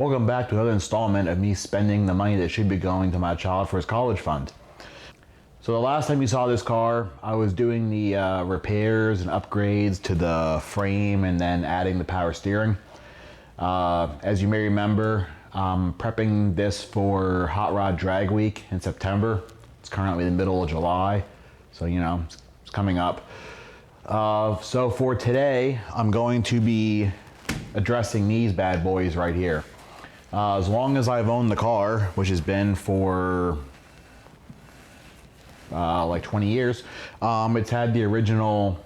Welcome back to another installment of me spending the money that should be going to my child for his college fund. So the last time you saw this car, I was doing the repairs and upgrades to the frame and then adding the power steering. As you may remember, I'm prepping this for Hotrod Dragweek in September. It's currently the middle of July, so you know, it's coming up. So for today, I'm going to be addressing these bad boys right here. As long as I've owned the car, which has been for like 20 years, it's had the original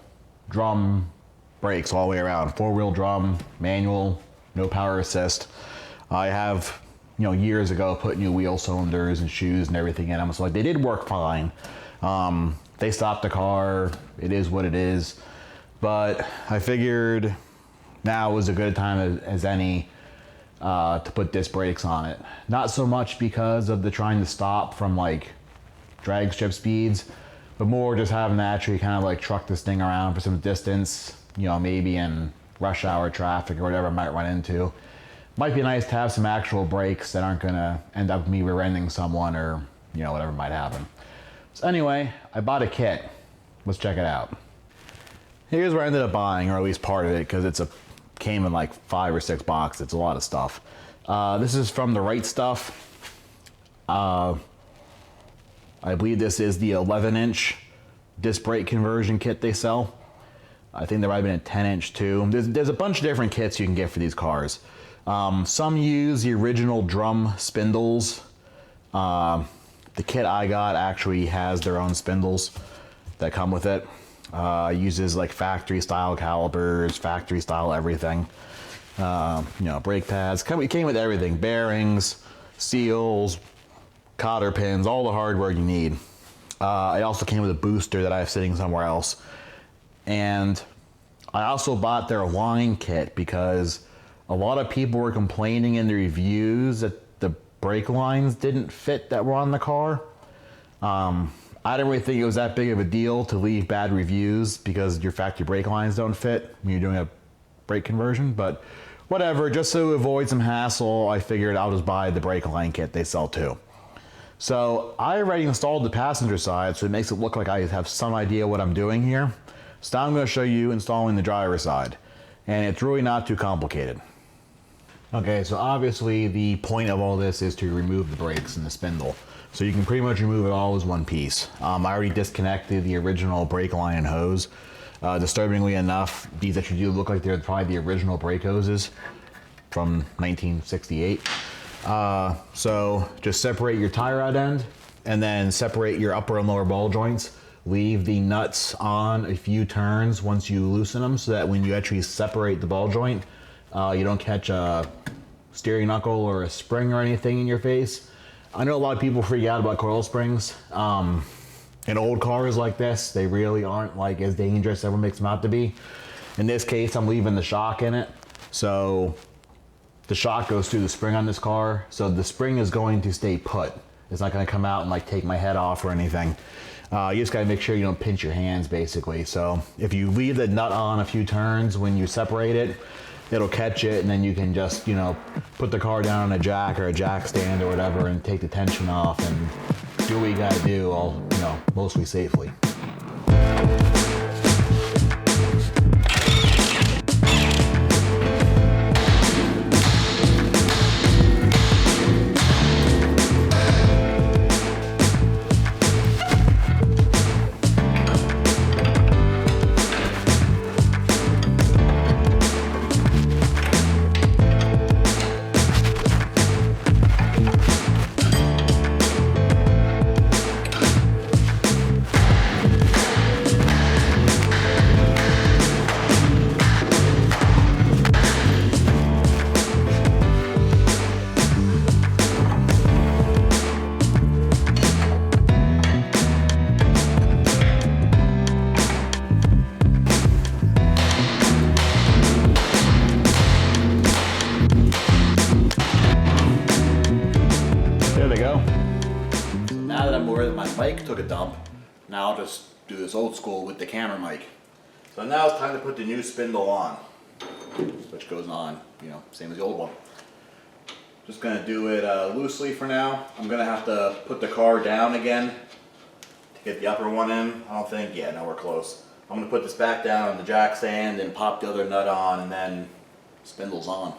drum brakes all the way around. 4-wheel drum, manual, no power assist. I have, years ago put new wheel cylinders and shoes and everything in them, so like they did work fine. They stopped the car, it is what it is. But I figured now was a good time as any to put disc brakes on it. Not so much because of the trying to stop from like drag strip speeds, but more just having to actually kind of like truck this thing around for some distance, maybe in rush hour traffic or whatever I might run into. Might be nice to have some actual brakes that aren't gonna end up me rear-ending someone or whatever might happen. So anyway, I bought a kit. Let's check it out. Here's where I ended up buying, or at least part of it, because came in like 5 or 6 boxes. It's a lot of stuff. This is from the Right Stuff. I believe this is the 11-inch disc brake conversion kit they sell. I think there might have been a 10-inch too. There's a bunch of different kits you can get for these cars. Some use the original drum spindles. The kit I got actually has their own spindles that come with it. Uses like factory style calipers, factory style everything. Brake pads. It came with everything: bearings, seals, cotter pins, all the hardware you need. It also came with a booster that I have sitting somewhere else. And I also bought their line kit because a lot of people were complaining in the reviews that the brake lines didn't fit that were on the car. I didn't really think it was that big of a deal to leave bad reviews because your factory brake lines don't fit when you're doing a brake conversion, but whatever, just to avoid some hassle, I figured I'll just buy the brake line kit they sell too. So I already installed the passenger side, so it makes it look like I have some idea what I'm doing here. So now I'm going to show you installing the driver's side, and it's really not too complicated. Okay, so obviously the point of all this is to remove the brakes and the spindle. So you can pretty much remove it all as one piece. I already disconnected the original brake line and hose. Disturbingly enough, these actually do look like they're probably the original brake hoses from 1968. So just separate your tie rod end and then separate your upper and lower ball joints. Leave the nuts on a few turns once you loosen them so that when you actually separate the ball joint, you don't catch a steering knuckle or a spring or anything in your face. I know a lot of people freak out about coil springs. In old cars like this, they really aren't like as dangerous as everyone makes them out to be. In this case, I'm leaving the shock in it. So the shock goes through the spring on this car. So the spring is going to stay put. It's not gonna come out and like take my head off or anything. You just gotta make sure you don't pinch your hands basically. So if you leave the nut on a few turns when you separate it, it'll catch it, and then you can just, put the car down on a jack or a jack stand or whatever and take the tension off and do what you gotta do, all, mostly safely. Mic took a dump. Now I'll just do this old school with the camera mic. So now it's time to put the new spindle on, which goes on, same as the old one. Just gonna do it loosely for now. I'm gonna have to put the car down again to get the upper one in. I don't think, yeah, no, we're close. I'm gonna put this back down on the jack stand and pop the other nut on, and then spindle's on.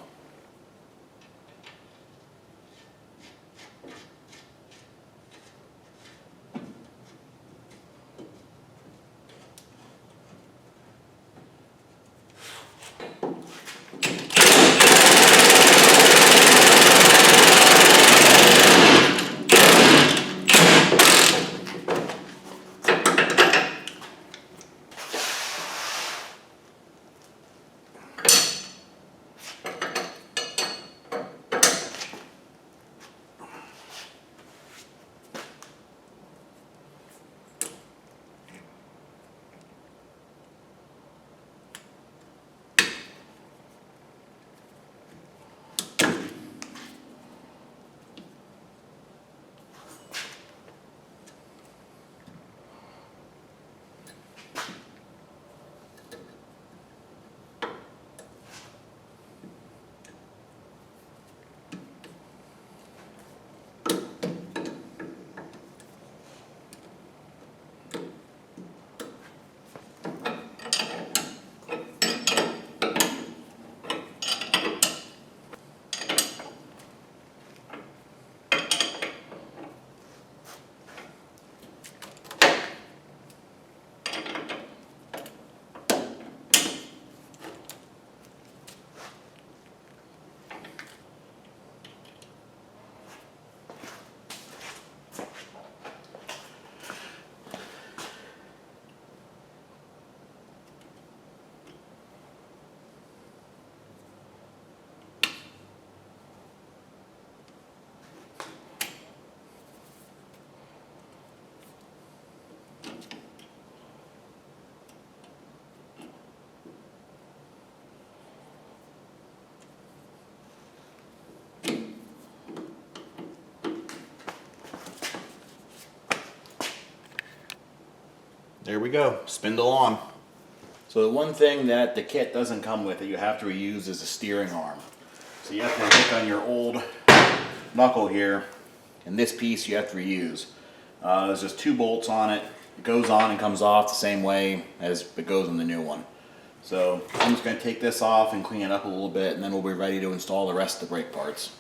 There we go, spindle on. So the one thing that the kit doesn't come with that you have to reuse is a steering arm. So you have to pick on your old knuckle here, and this piece you have to reuse. There's just 2 bolts on it. It goes on and comes off the same way as it goes on the new one. So I'm just going to take this off and clean it up a little bit, and then we'll be ready to install the rest of the brake parts.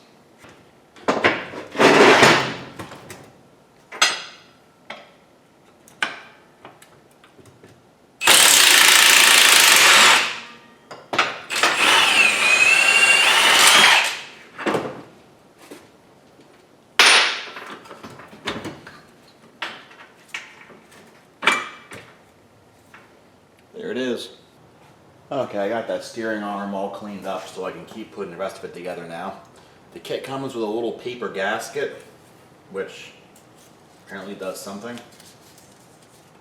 There it is. Okay, I got that steering arm all cleaned up so I can keep putting the rest of it together now. The kit comes with a little paper gasket, which apparently does something.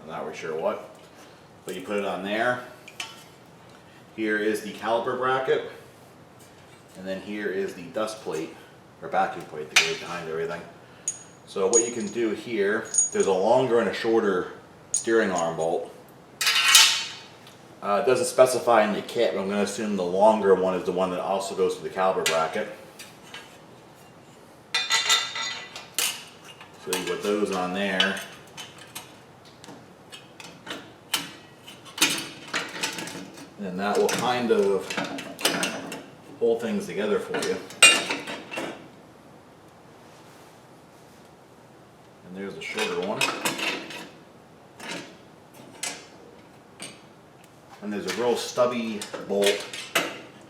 I'm not really sure what. But you put it on there. Here is the caliper bracket. And then here is the dust plate, or vacuum plate that goes behind everything. So what you can do here, there's a longer and a shorter steering arm bolt. It doesn't specify in the kit, but I'm going to assume the longer one is the one that also goes to the caliper bracket. So you put those on there. And that will kind of hold things together for you. And there's the shorter one. And there's a real stubby bolt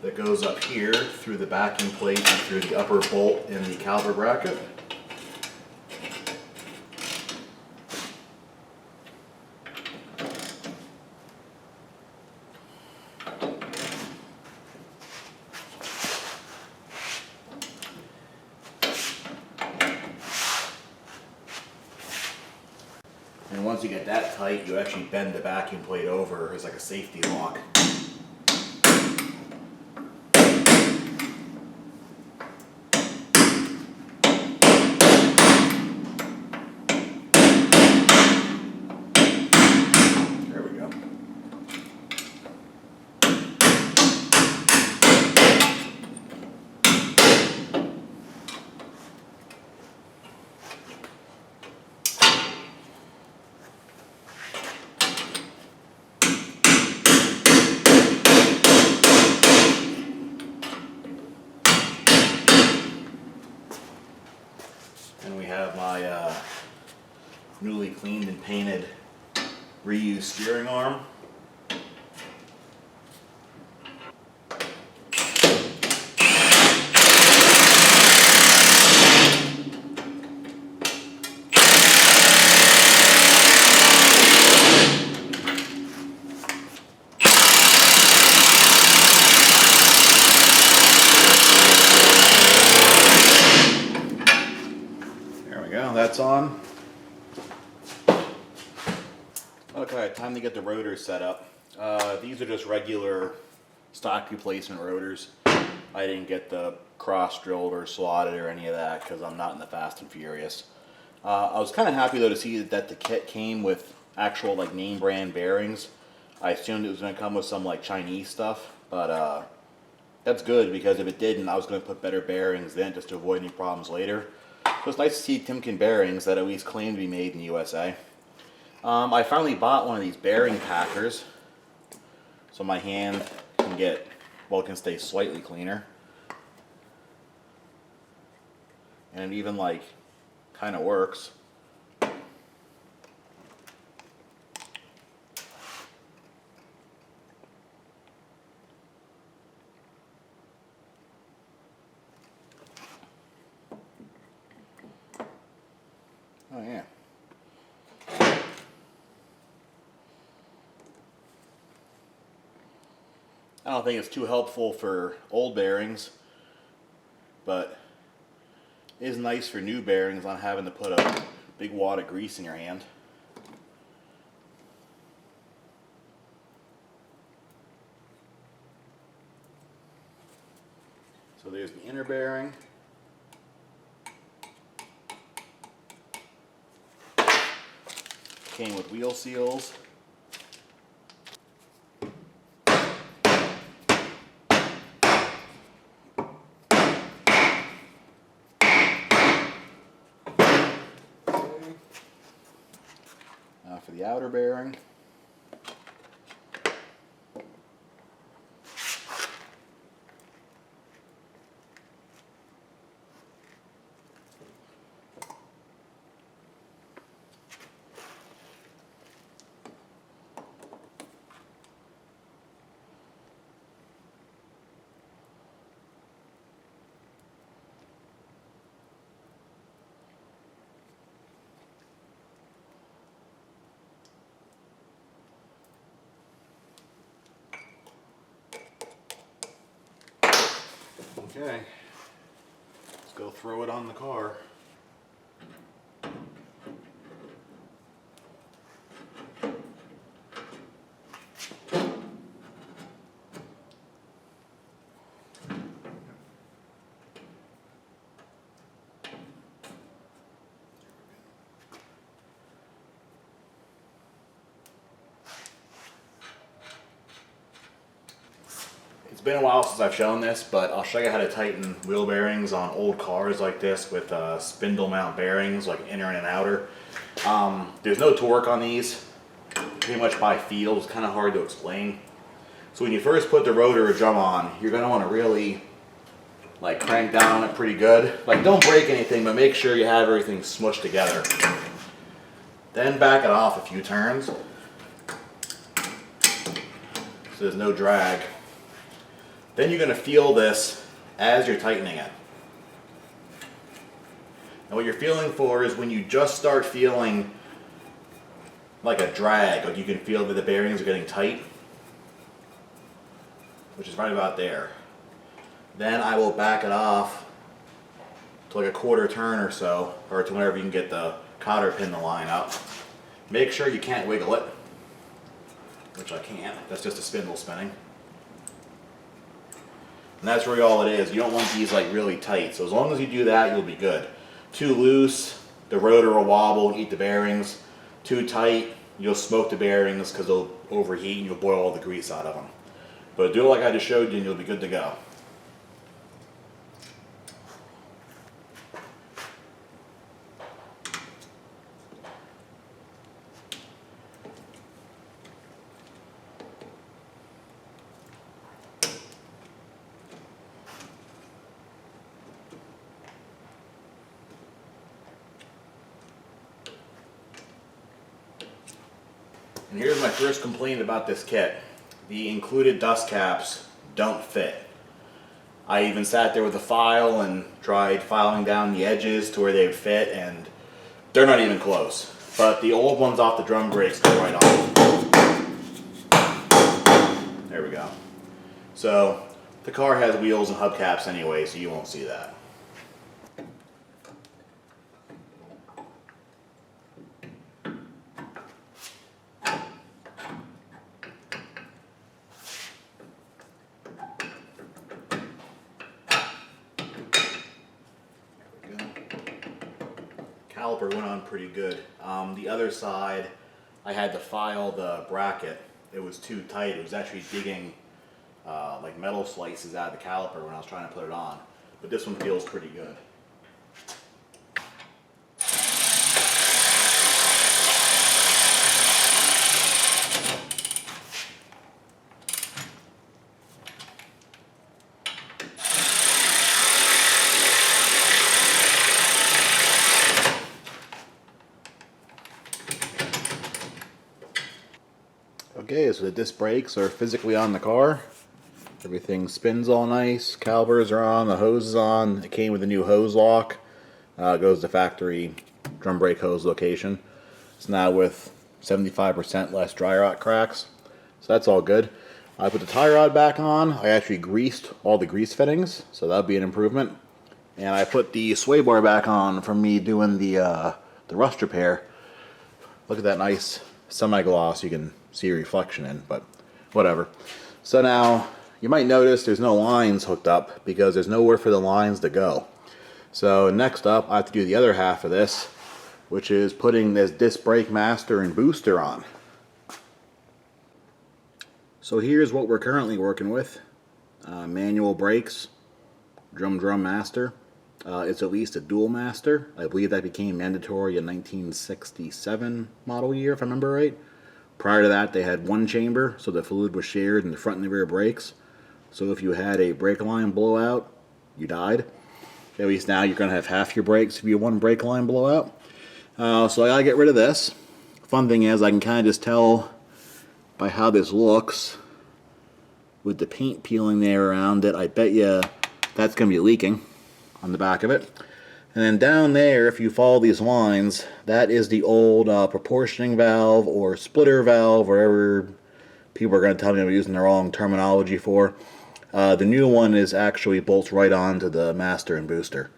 that goes up here through the backing plate and through the upper bolt in the caliper bracket. And once you get that tight, you actually bend the vacuum plate over as like a safety lock. There we go. newly cleaned and painted reused steering arm. There we go, that's on. Okay, time to get the rotors set up. These are just regular stock replacement rotors. I didn't get the cross drilled or slotted or any of that because I'm not in the Fast and Furious. I was kind of happy though to see that the kit came with actual like name brand bearings. I assumed it was going to come with some like Chinese stuff, but that's good because if it didn't, I was going to put better bearings then just to avoid any problems later. So it's nice to see Timken bearings that at least claim to be made in the USA. I finally bought one of these bearing packers so my hand can stay slightly cleaner. And it even like kind of works. Oh yeah. I don't think it's too helpful for old bearings, but it is nice for new bearings not having to put a big wad of grease in your hand. So there's the inner bearing. Came with wheel seals. Now for the outer bearing. Okay, let's go throw it on the car. It's been a while since I've shown this, but I'll show you how to tighten wheel bearings on old cars like this with spindle mount bearings, like inner and outer. There's no torque on these, pretty much by feel. It's kind of hard to explain. So when you first put the rotor or drum on, you're going to want to really like crank down on it pretty good. Like don't break anything, but make sure you have everything smushed together. Then back it off a few turns so there's no drag. Then you're going to feel this as you're tightening it. And what you're feeling for is when you just start feeling like a drag, like you can feel that the bearings are getting tight, which is right about there. Then I will back it off to like a quarter turn or so, or to whenever you can get the cotter pin to line up. Make sure you can't wiggle it, which I can't. That's just a spindle spinning. And that's really all it is. You don't want these like really tight. So as long as you do that, you'll be good. Too loose, the rotor will wobble and eat the bearings. Too tight, you'll smoke the bearings because they'll overheat and you'll boil all the grease out of them. But do it like I just showed you and you'll be good to go. And here's my first complaint about this kit. The included dust caps don't fit. I even sat there with a file and tried filing down the edges to where they would fit, and they're not even close. But the old ones off the drum brakes go right on. There we go. So the car has wheels and hubcaps anyway, so you won't see that. Caliper went on pretty good. The other side, I had to file the bracket. It was too tight. It was actually digging like metal slices out of the caliper when I was trying to put it on. But this one feels pretty good. Okay, so the disc brakes are physically on the car. Everything spins all nice. Calipers are on, the hose is on. It came with a new hose lock. It goes to factory drum brake hose location. It's now with 75% less dry rot cracks. So that's all good. I put the tie rod back on. I actually greased all the grease fittings, so that'll be an improvement. And I put the sway bar back on from me doing the rust repair. Look at that nice semi-gloss you can see a reflection in, but whatever. So now you might notice there's no lines hooked up because there's nowhere for the lines to go. So next up I have to do the other half of this, which is putting this disc brake master and booster on. So here's what we're currently working with. Manual brakes, drum master. It's at least a dual master. I believe that became mandatory in 1967 model year, if I remember right. Prior to that, they had one chamber, so the fluid was shared in the front and the rear brakes. So if you had a brake line blowout, you died. At least now you're going to have half your brakes if you have one brake line blowout. So I got to get rid of this. Fun thing is, I can kind of just tell by how this looks with the paint peeling there around it. I bet you that's going to be leaking on the back of it. And then down there, if you follow these lines, that is the old proportioning valve or splitter valve, wherever people are going to tell me I'm using the wrong terminology for. The new one is actually bolts right onto the master and booster.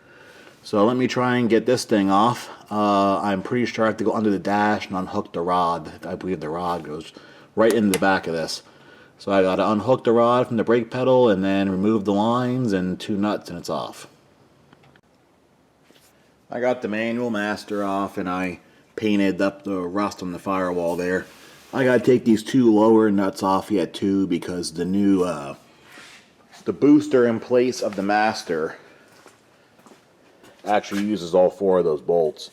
So let me try and get this thing off. I'm pretty sure I have to go under the dash and unhook the rod. I believe the rod goes right in the back of this. So I got to unhook the rod from the brake pedal and then remove the lines and two nuts and it's off. I got the manual master off and I painted up the rust on the firewall there. I gotta take these two lower nuts off yet too, because the new the booster in place of the master actually uses all four of those bolts,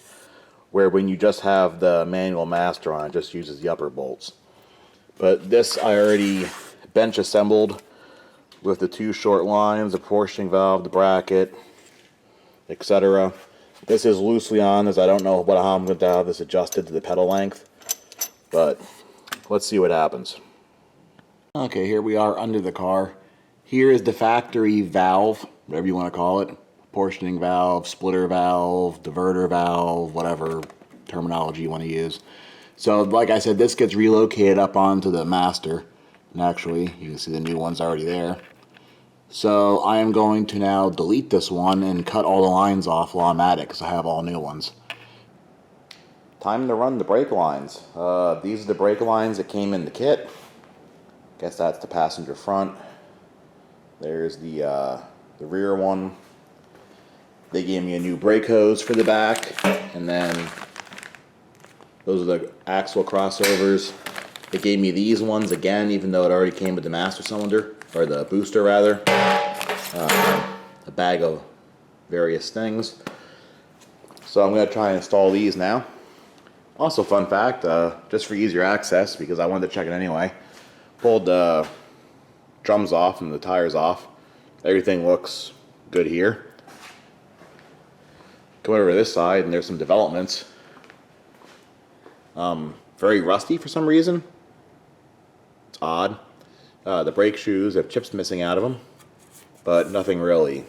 where when you just have the manual master on, it just uses the upper bolts. But this I already bench assembled with the two short lines, the portioning valve, the bracket, etc. This is loosely on, as I don't know how I'm going to have this adjusted to the pedal length, but let's see what happens. Okay, here we are under the car. Here is the factory valve, whatever you want to call it. Portioning valve, splitter valve, diverter valve, whatever terminology you want to use. So like I said, this gets relocated up onto the master. And actually, you can see the new one's already there. So I am going to now delete this one and cut all the lines off while I'm at it, because I have all new ones. Time to run the brake lines. These are the brake lines that came in the kit. Guess that's the passenger front. There's the rear one. They gave me a new brake hose for the back, and then those are the axle crossovers. They gave me these ones again, even though it already came with the master cylinder, or the booster rather. A bag of various things. So I'm going to try and install these now. Also, fun fact, just for easier access, because I wanted to check it anyway, pulled the drums off and the tires off. Everything looks good here. Come over to this side and there's some developments. very rusty for some reason. It's odd. The brake shoes have chips missing out of them, but nothing really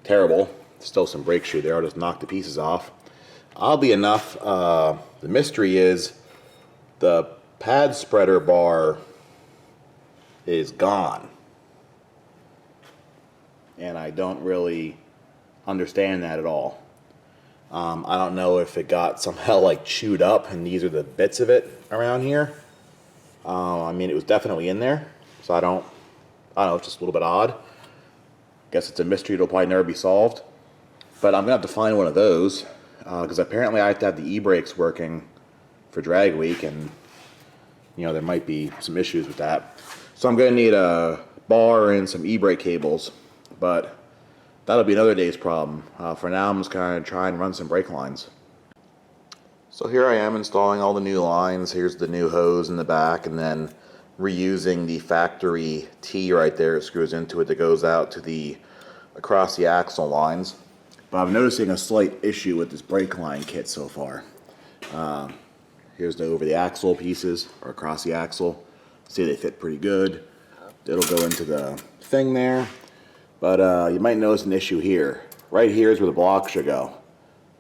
terrible. Still some brake shoe there. I'll just knock the pieces off. Oddly enough, the mystery is the pad spreader bar is gone. And I don't really understand that at all. I don't know if it got somehow like chewed up and these are the bits of it around here. I mean, it was definitely in there, so I don't know, it's just a little bit odd. Guess it's a mystery that'll probably never be solved. But I'm gonna have to find one of those, because apparently I have to have the e-brakes working for drag week, and you know, there might be some issues with that. So I'm gonna need a bar and some e-brake cables, but that'll be another day's problem. For now, I'm just gonna try and run some brake lines. So here I am installing all the new lines. Here's the new hose in the back, and then reusing the factory T right there. It screws into it that goes out to the across the axle lines. But I'm noticing a slight issue with this brake line kit so far. Here's the over the axle pieces, or across the axle. See, they fit pretty good. It'll go into the thing there. But you might notice an issue here. Right here is where the block should go.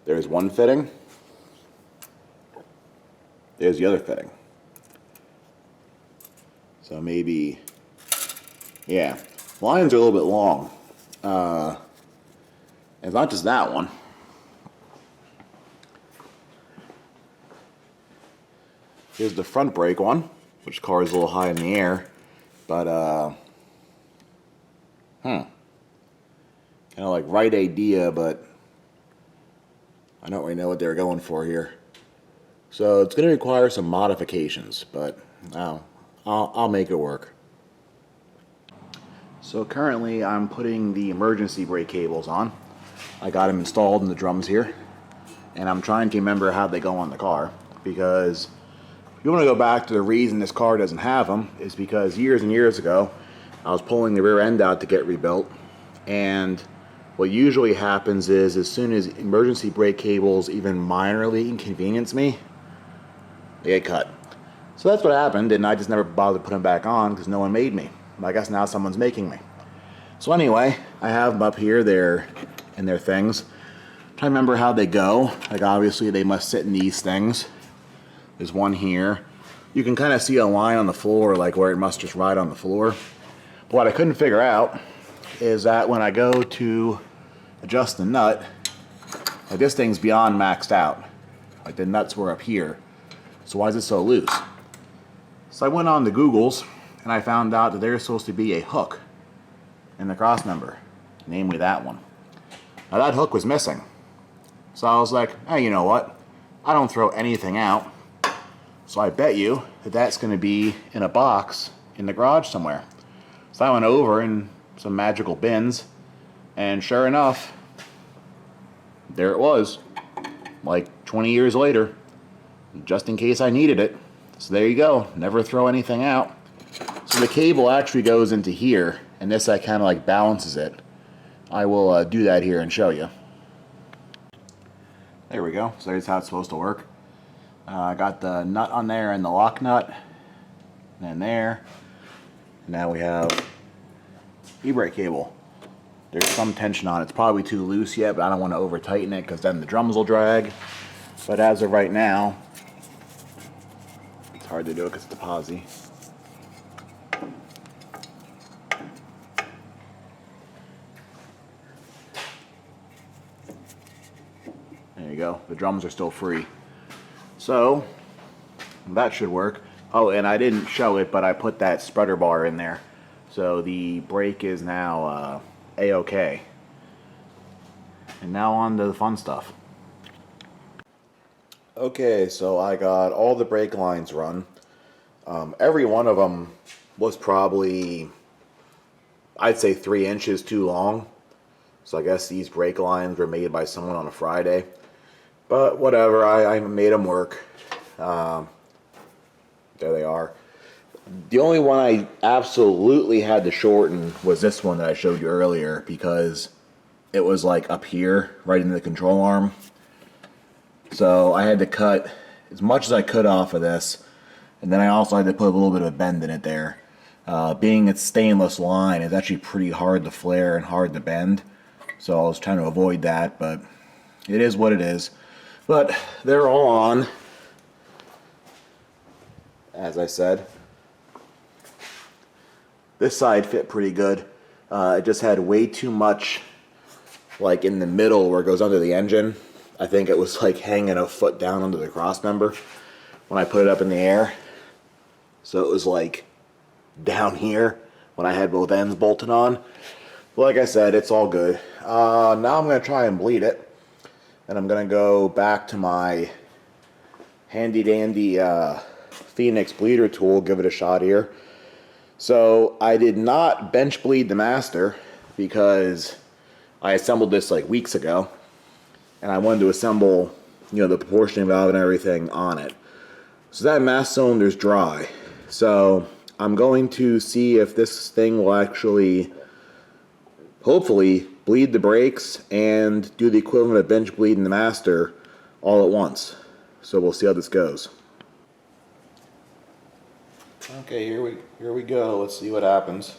There's one fitting. There's the other fitting. So maybe, yeah, lines are a little bit long. It's not just that one. Here's the front brake one, which car is a little high in the air, but kind of like right idea, but I don't really know what they're going for here. So it's going to require some modifications, but I'll make it work. So currently I'm putting the emergency brake cables on. I got them installed in the drums here, and I'm trying to remember how they go on the car, because if you want to go back to the reason this car doesn't have them is because years and years ago I was pulling the rear end out to get rebuilt, and what usually happens is as soon as emergency brake cables even minorly inconvenience me, they get cut. So that's what happened, and I just never bothered to put them back on because no one made me. I guess now someone's making me. So anyway, I have them up here, they're in their things. I'm trying to remember how they go. Like obviously they must sit in these things. There's one here. You can kind of see a line on the floor, like where it must just ride on the floor. But what I couldn't figure out is that when I go to adjust the nut, like this thing's beyond maxed out. Like the nuts were up here. So why is it so loose? So I went on to Google's and I found out that there's supposed to be a hook in the cross member, namely that one. Now that hook was missing. So I was like, hey, you know what? I don't throw anything out. So I bet you that that's going to be in a box in the garage somewhere. So I went over in some magical bins, and sure enough, there it was, like 20 years later, just in case I needed it. So there you go, never throw anything out. So the cable actually goes into here, and this kind of like balances it. I will do that here and show you. There we go, so there's how it's supposed to work. I got the nut on there and the lock nut, and then there. Now we have e-brake cable. There's some tension on it. It's probably too loose yet, but I don't want to over tighten it because then the drums will drag. But as of right now, it's hard to do it because it's a posi. There you go. The drums are still free. So that should work. Oh, and I didn't show it, but I put that spreader bar in there. So the brake is now A-OK. And now on to the fun stuff. Okay, so I got all the brake lines run. Every one of them was probably, I'd say 3 inches too long. So I guess these brake lines were made by someone on a Friday. But whatever, I made them work. There they are. The only one I absolutely had to shorten was this one that I showed you earlier, because it was like up here, right in the control arm. So I had to cut as much as I could off of this. And then I also had to put a little bit of a bend in it there. Being it's stainless line, it's actually pretty hard to flare and hard to bend. So I was trying to avoid that, but it is what it is. But they're all on, as I said. This side fit pretty good. It just had way too much, like in the middle where it goes under the engine. I think it was like hanging a foot down under the cross member when I put it up in the air. So it was like down here when I had both ends bolted on. Like I said, it's all good. Now I'm going to try and bleed it. And I'm going to go back to my handy dandy Phoenix bleeder tool, give it a shot here. So I did not bench bleed the master because I assembled this like weeks ago. And I wanted to assemble, the proportioning valve and everything on it. So that mass cylinder is dry. So I'm going to see if this thing will actually, hopefully, bleed the brakes and do the equivalent of bench bleeding the master all at once. So we'll see how this goes. Okay, here we go. Let's see what happens.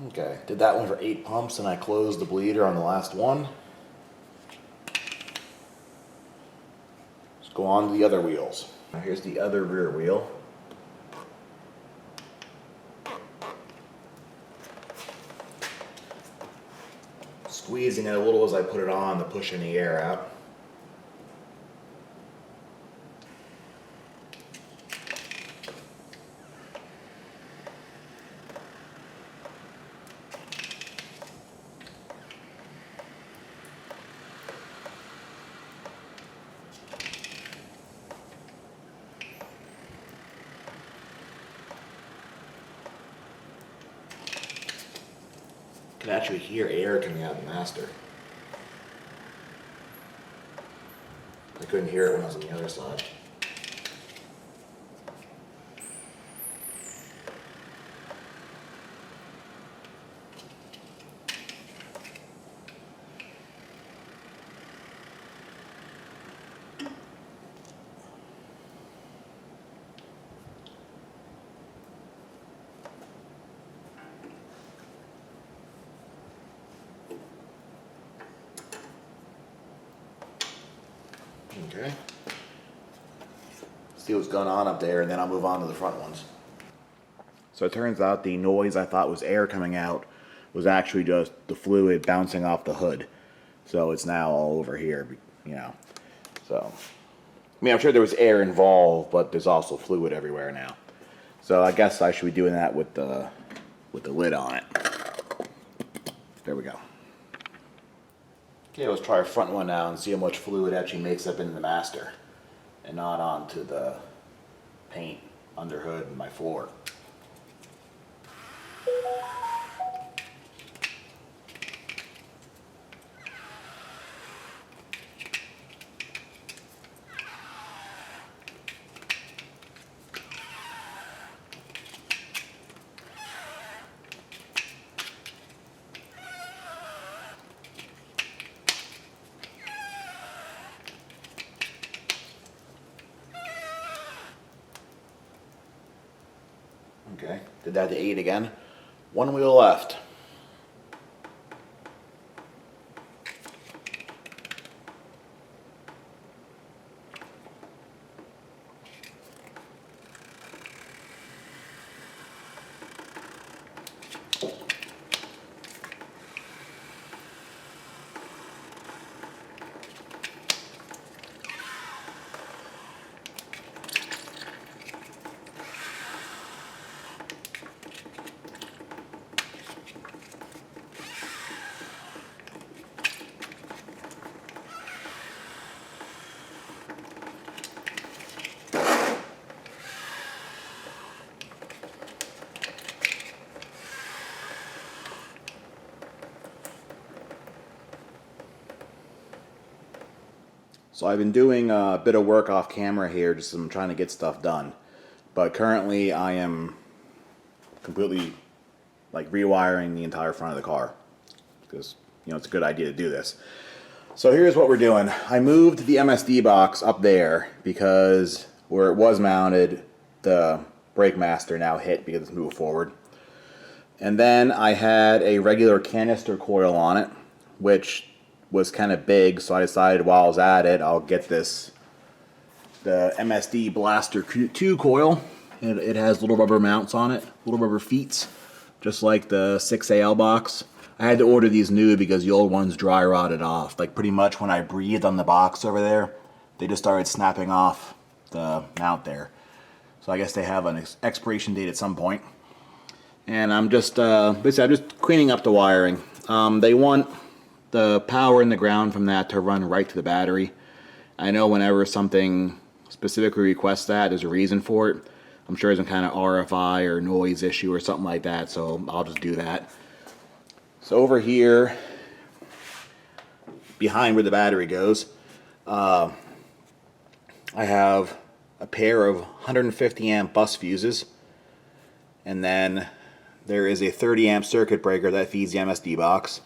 Okay, did that one for 8 pumps and I closed the bleeder on the last one. Let's go on to the other wheels. Now here's the other rear wheel. Squeezing it a little as I put it on to push any air out. You can actually hear air coming out of the master. I couldn't hear it when I was on the other side. Okay. See what's going on up there, and then I'll move on to the front ones. So it turns out the noise I thought was air coming out was actually just the fluid bouncing off the hood. So it's now all over here, So, I'm sure there was air involved, but there's also fluid everywhere now. So I guess I should be doing that with the lid on it. There we go. Okay, let's try our front one now and see how much fluid actually makes up into the master and not onto the paint under hood and my floor. Okay, did that to 8 again. One wheel left. So I've been doing a bit of work off camera here, just I'm trying to get stuff done. But currently I am completely like rewiring the entire front of the car because it's a good idea to do this. So here's what we're doing. I moved the MSD box up there because where it was mounted, the brake master now hit because it's moved forward. And then I had a regular canister coil on it, which was kind of big, so I decided while I was at it, I'll get the MSD Blaster 2 coil. It has little rubber mounts on it, little rubber feet, just like the 6AL box. I had to order these new because the old ones dry rotted off. Like pretty much when I breathed on the box over there, they just started snapping off the mount there. So I guess they have an expiration date at some point. And I'm just basically I'm just cleaning up the wiring. They want the power and the ground from that to run right to the battery. I know whenever something specifically requests that, there's a reason for it. I'm sure there's some kind of RFI or noise issue or something like that, so I'll just do that. So over here, behind where the battery goes, I have a pair of 150 amp bus fuses, and then there is a 30 amp circuit breaker that feeds the MSD box.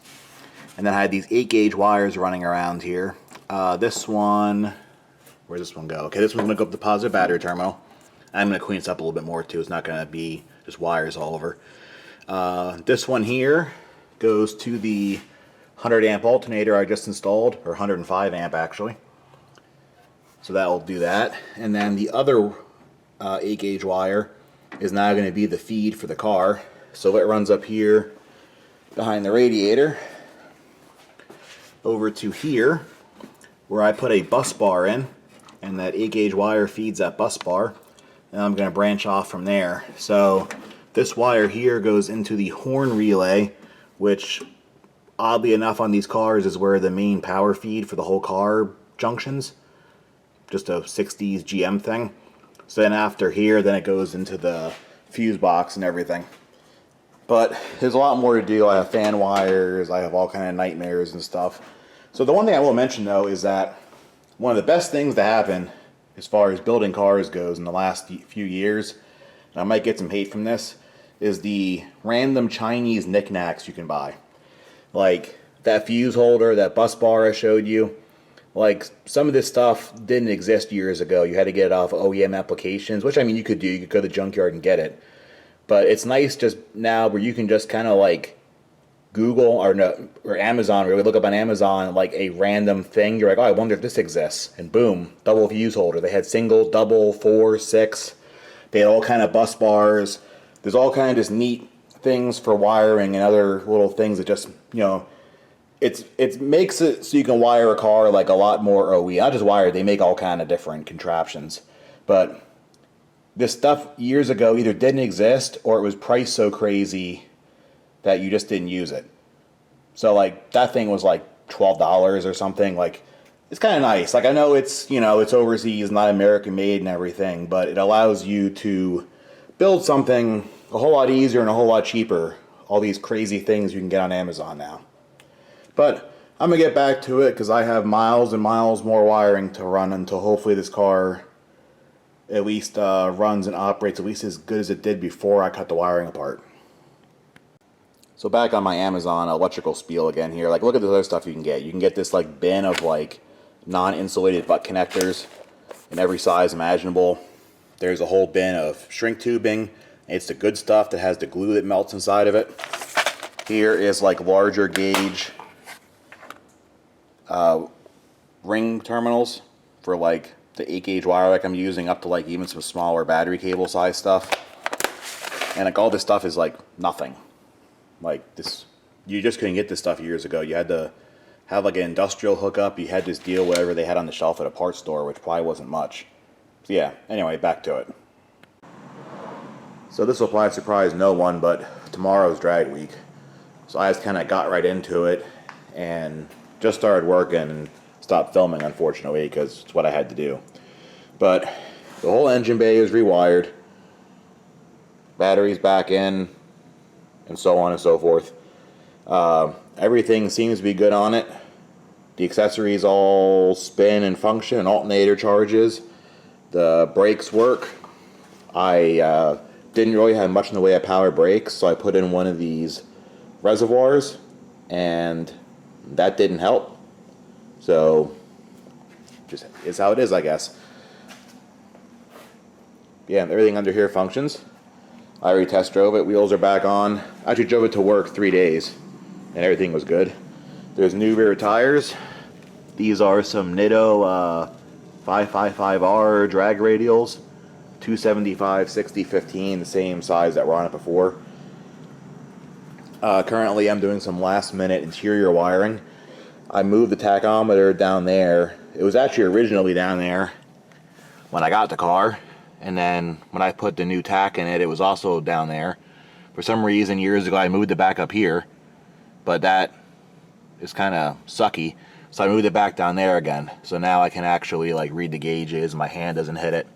And then I had these 8 gauge wires running around here. This one, where's this one go? Okay, this one's gonna go up the positive battery terminal. I'm gonna clean this up a little bit more too. It's not gonna be just wires all over. This one here goes to the 100 amp alternator I just installed, or 105 amp actually. So that will do that. And then the other 8 gauge wire is now gonna be the feed for the car. So it runs up here behind the radiator over to here where I put a bus bar in, and that 8 gauge wire feeds that bus bar, and I'm going to branch off from there. So this wire here goes into the horn relay, which oddly enough on these cars is where the main power feed for the whole car junctions, just a 60s GM thing. So then after here, then it goes into the fuse box and everything. But there's a lot more to do. I have fan wires, I have all kind of nightmares and stuff. So the one thing I will mention though is that one of the best things to happen as far as building cars goes in the last few years, and I might get some hate from this, is the random Chinese knickknacks you can buy. Like that fuse holder, that bus bar I showed you. Like some of this stuff didn't exist years ago. You had to get it off OEM applications, which I mean you could do. You could go to the junkyard and get it. But it's nice just now where you can just kind of like Google or Amazon, or look up on Amazon like a random thing. You're like, oh, I wonder if this exists. And boom, double fuse holder. They had single, double, 4, 6. They had all kind of bus bars. There's all kind of just neat things for wiring and other little things that just, it makes it so you can wire a car like a lot more OE. Not just wire, they make all kind of different contraptions. But this stuff years ago either didn't exist or it was priced so crazy that you just didn't use it. So like that thing was like $12 or something. Like it's kind of nice. Like I know it's, it's overseas, not American made and everything, but it allows you to build something a whole lot easier and a whole lot cheaper. All these crazy things you can get on Amazon now. But I'm gonna get back to it because I have miles and miles more wiring to run until hopefully this car at least runs and operates at least as good as it did before I cut the wiring apart. So back on my Amazon electrical spiel again here. Like look at the other stuff you can get. You can get this like bin of like non-insulated butt connectors in every size imaginable. There's a whole bin of shrink tubing. It's the good stuff that has the glue that melts inside of it. Here is like larger gauge ring terminals for like the 8 gauge wire like I'm using, up to like even some smaller battery cable size stuff. And like all this stuff is like nothing. Like this, you just couldn't get this stuff years ago. You had to have like an industrial hookup. You had to just deal whatever they had on the shelf at a parts store, which probably wasn't much. So yeah, anyway, back to it. So this will probably surprise no one, but tomorrow's drag week. So I just kind of got right into it and just started working and stopped filming, unfortunately, because it's what I had to do. But the whole engine bay is rewired. Batteries back in, and so on and so forth. Everything seems to be good on it. The accessories all spin and function, alternator charges. The brakes work. I didn't really have much in the way of power brakes, so I put in one of these reservoirs, and that didn't help. So, just is how it is, I guess. Yeah, everything under here functions. I already test drove it. Wheels are back on. I actually drove it to work 3 days, and everything was good. There's new rear tires. These are some Nitto 555R drag radials. 275, 60, 15, the same size that were on it before. Currently, I'm doing some last-minute interior wiring. I moved the tachometer down there. It was actually originally down there when I got the car, and then when I put the new tack in it, it was also down there. For some reason, years ago, I moved it back up here, but that is kind of sucky, so I moved it back down there again. So now I can actually like read the gauges, my hand doesn't hit it.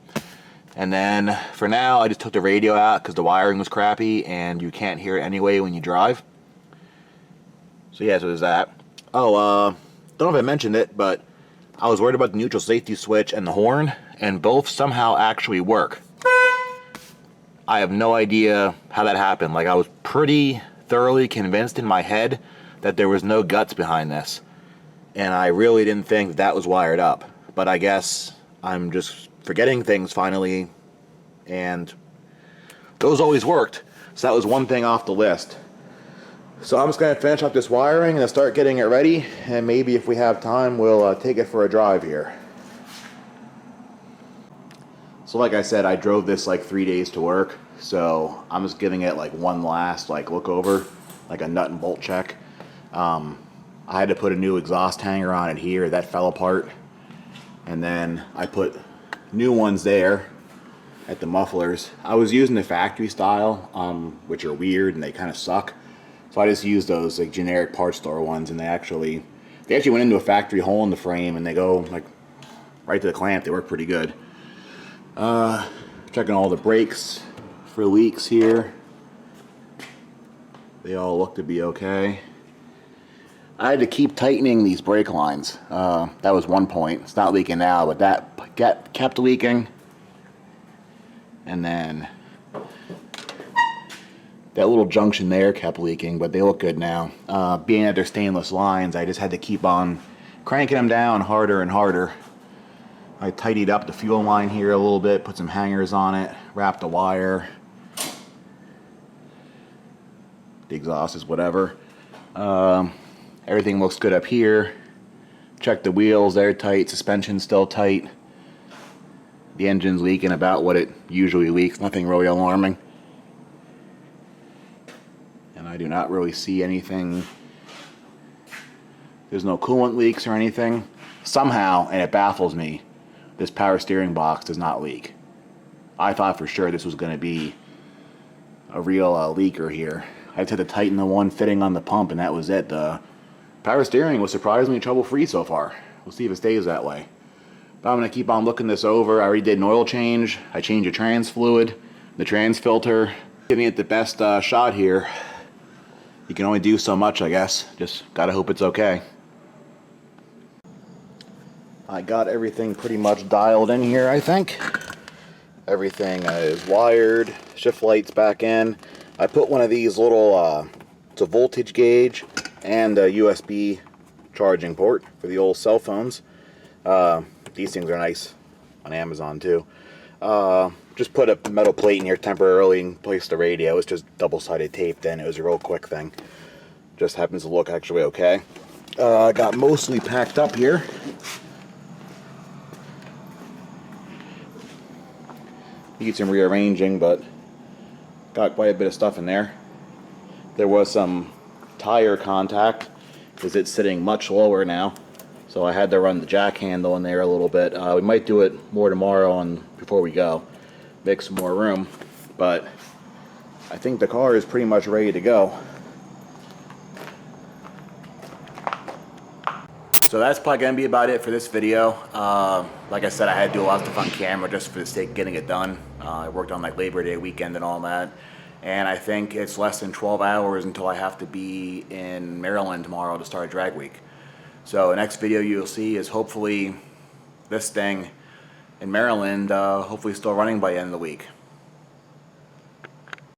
And then for now, I just took the radio out because the wiring was crappy and you can't hear it anyway when you drive. So yeah, so there's that. Oh, don't know if I mentioned it, but I was worried about the neutral safety switch and the horn, and both somehow actually work. I have no idea how that happened. Like, I was pretty thoroughly convinced in my head that there was no guts behind this, and I really didn't think that was wired up. But I guess I'm just forgetting things finally, and those always worked. So that was one thing off the list. So I'm just going to finish up this wiring and start getting it ready, and maybe if we have time, we'll take it for a drive here. So like I said, I drove this like 3 days to work, so I'm just giving it like one last like look over, like a nut and bolt check. I had to put a new exhaust hanger on it here, that fell apart, and then I put new ones there at the mufflers. I was using the factory style, which are weird and they kind of suck. So I just used those like generic parts store ones, and they actually went into a factory hole in the frame, and they go like right to the clamp. They work pretty good. Checking all the brakes for leaks here. They all look to be okay. I had to keep tightening these brake lines. That was one point. It's not leaking now, but that kept leaking. And then that little junction there kept leaking, but they look good now. Being that they're stainless lines, I just had to keep on cranking them down harder and harder. I tidied up the fuel line here a little bit, put some hangers on it, wrapped the wire. The exhaust is whatever. Everything looks good up here. Check the wheels, they're tight, suspension's still tight. The engine's leaking about what it usually leaks, nothing really alarming. And I do not really see anything. There's no coolant leaks or anything. Somehow, and it baffles me, this power steering box does not leak. I thought for sure this was going to be a real leaker here. I just had to tighten the one fitting on the pump, and that was it. The power steering was surprisingly trouble-free so far. We'll see if it stays that way. But I'm going to keep on looking this over. I already did an oil change. I changed the trans fluid, the trans filter. Giving it the best shot here. You can only do so much, I guess. Just gotta hope it's okay. I got everything pretty much dialed in here, I think. Everything is wired. Shift lights back in. I put one of these little, it's a voltage gauge and a USB charging port for the old cell phones. These things are nice on Amazon too. Just put a metal plate in here temporarily and place the radio. It's just double-sided tape then. It was a real quick thing. Just happens to look actually okay. I got mostly packed up here. Need some rearranging, but got quite a bit of stuff in there. There was some tire contact because it's sitting much lower now, so I had to run the jack handle in there a little bit. We might do it more tomorrow and before we go, make some more room, but I think the car is pretty much ready to go. So that's probably going to be about it for this video. Like I said, I had to do a lot of stuff on camera just for the sake of getting it done. I worked on like Labor Day weekend and all that. And I think it's less than 12 hours until I have to be in Maryland tomorrow to start Drag Week. So the next video you'll see is hopefully this thing in Maryland, hopefully still running by the end of the week.